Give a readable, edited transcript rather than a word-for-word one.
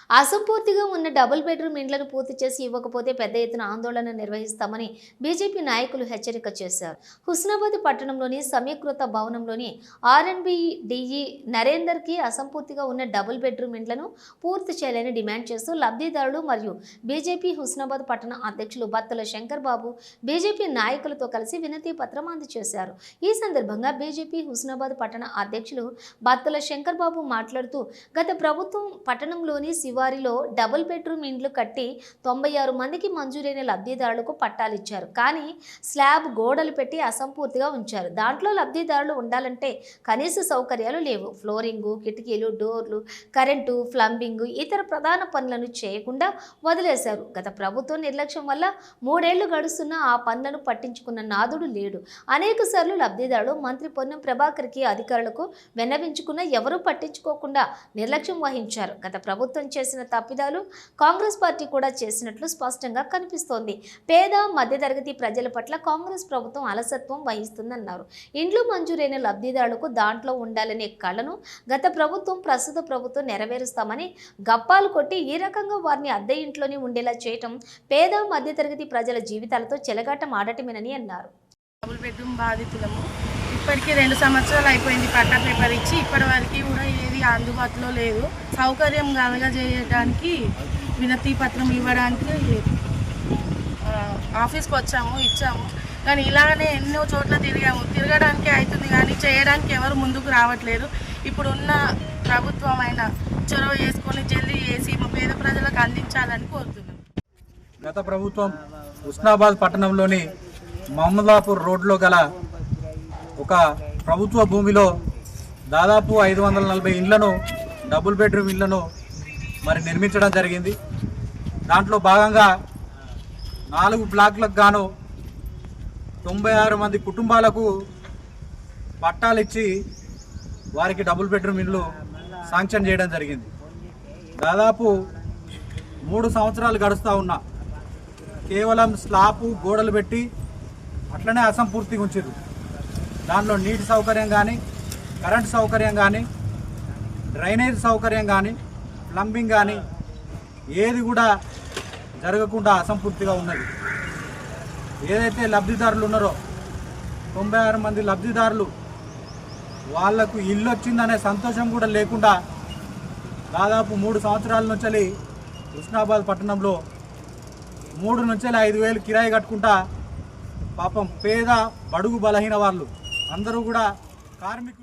అసంపూర్తిగా ఉన్న double bedroom ఇండ్లను పూర్తి చేసి ఇవ్వకపోతే పెద్ద ఎత్తున ఆందోళన నిర్వహిస్తామని బీజేపీ నాయకులు హెచ్చరిక చేశారు. హుస్నాబాద్ పట్టణంలోని సమీకృత భవనంలోని ఆర్ఎండ్బి నరేందర్కి అసంపూర్తిగా ఉన్న డబుల్ బెడ్రూమ్ ఇండ్లను పూర్తి చేయాలని డిమాండ్ చేస్తూ లబ్ధిదారులు మరియు బీజేపీ హుస్నాబాద్ పట్టణ అధ్యక్షులు బత్తుల శంకర్ బాబు బీజేపీ నాయకులతో కలిసి వినతి పత్రం అందజేశారు. ఈ సందర్భంగా బీజేపీ హుస్నాబాద్ పట్టణ అధ్యక్షులు బత్తుల శంకర్ బాబు మాట్లాడుతూ గత ప్రభుత్వం పట్టణంలోని వారిలో డబుల్ బెడ్రూమ్ ఇండ్లు కట్టి 96 మందికి మంజూరైన లబ్ధిదారులకు పట్టాలిచ్చారు. కానీ స్లాబ్ గోడలు పెట్టి అసంపూర్తిగా ఉంచారు. దాంట్లో లబ్ధిదారులు ఉండాలంటే కనీస సౌకర్యాలు లేవు. ఫ్లోరింగు, కిటికీలు, డోర్లు, కరెంటు, ప్లంబింగ్, ఇతర ప్రధాన పనులను చేయకుండా వదిలేశారు. గత ప్రభుత్వం నిర్లక్ష్యం వల్ల 3 ఏళ్లు గడుస్తున్నా ఆ పనులను పట్టించుకున్న నాదుడు లేడు. అనేక సార్లు లబ్ధిదారులు మంత్రి పొన్నం ప్రభాకర్కి అధికారులకు విన్నవించుకున్న ఎవరూ పట్టించుకోకుండా నిర్లక్ష్యం వహించారు. గత ప్రభుత్వం చేసిన తప్పిదాలు కాంగ్రెస్ పార్టీ కూడా చేసినట్లు స్పష్టంగా కనిపిస్తోంది. పేద మధ్యతరగతి ప్రజల పట్ల కాంగ్రెస్ ప్రభుత్వం అలసత్వం వహిస్తుందన్నారు. ఇండ్లు మంజూరైన లబ్ధిదారులకు దాంట్లో ఉండాలనే కళను గత ప్రభుత్వం ప్రస్తుత ప్రభుత్వం నెరవేరుస్తామని గప్పాలు కొట్టి ఈ రకంగా వారిని అద్దె ఇంట్లోనే ఉండేలా చేయటం పేద మధ్యతరగతి ప్రజల జీవితాలతో చెలగాటం ఆడటమేనని అన్నారు. డబుల్ బెడ్రూమ్ బాధితులము ఇప్పటికీ 2 సంవత్సరాలు అయిపోయింది. పట్టా పేపర్ ఇచ్చి ఇప్పటి వరకు కూడా ఏది అందుబాటులో లేదు. సౌకర్యం కలగజేయడానికి వినతి పత్రం ఇవ్వడానికి ఆఫీస్కి ఇచ్చాము. కానీ ఇలానే ఎన్నో చోట్ల తిరగడానికి అవుతుంది కానీ చేయడానికి ఎవరు ముందుకు రావట్లేదు. ఇప్పుడున్న ప్రభుత్వం అయినా చొరవ చేసుకొని జల్దీ చేసి మా పేద ప్రజలకు అందించాలని కోరుతున్నాం. గత ప్రభుత్వం హుస్నాబాద్ పట్టణంలోని మహమ్మదాపూర్ రోడ్లో గల ఒక ప్రభుత్వ భూమిలో దాదాపు 540 ఇండ్లను డబుల్ బెడ్రూమ్ ఇండ్లను నిర్మించడం జరిగింది. దాంట్లో భాగంగా 4 బ్లాక్లకు గాను 96 మంది కుటుంబాలకు పట్టాలు ఇచ్చి వారికి డబుల్ బెడ్రూమ్ ఇండ్లు శాంక్షన్ చేయడం జరిగింది. దాదాపు 3 సంవత్సరాలు గడుస్తూ ఉన్నా కేవలం స్లాబ్ గోడలు పెట్టి అట్లనే అసంపూర్తిగా ఉంచారు. దాంట్లో నీటి సౌకర్యం కానీ, కరెంట్ సౌకర్యం కానీ, డ్రైనేజ్ సౌకర్యం కానీ, ప్లంబింగ్ కానీ ఏది కూడా జరగకుండా అసంపూర్తిగా ఉన్నది. ఏదైతే లబ్ధిదారులు ఉన్నారో 96 మంది లబ్ధిదారులు వాళ్లకు ఇల్లు వచ్చిందనే సంతోషం కూడా లేకుండా దాదాపు 3 సంవత్సరాల నుంచి హుస్నాబాద్ పట్టణంలో 3 నుంచి 5,000 కిరాయి కట్టుకుంటా పాపం పేద బడుగు బలహీన వాళ్ళు అందరూ కూడా కార్మికులు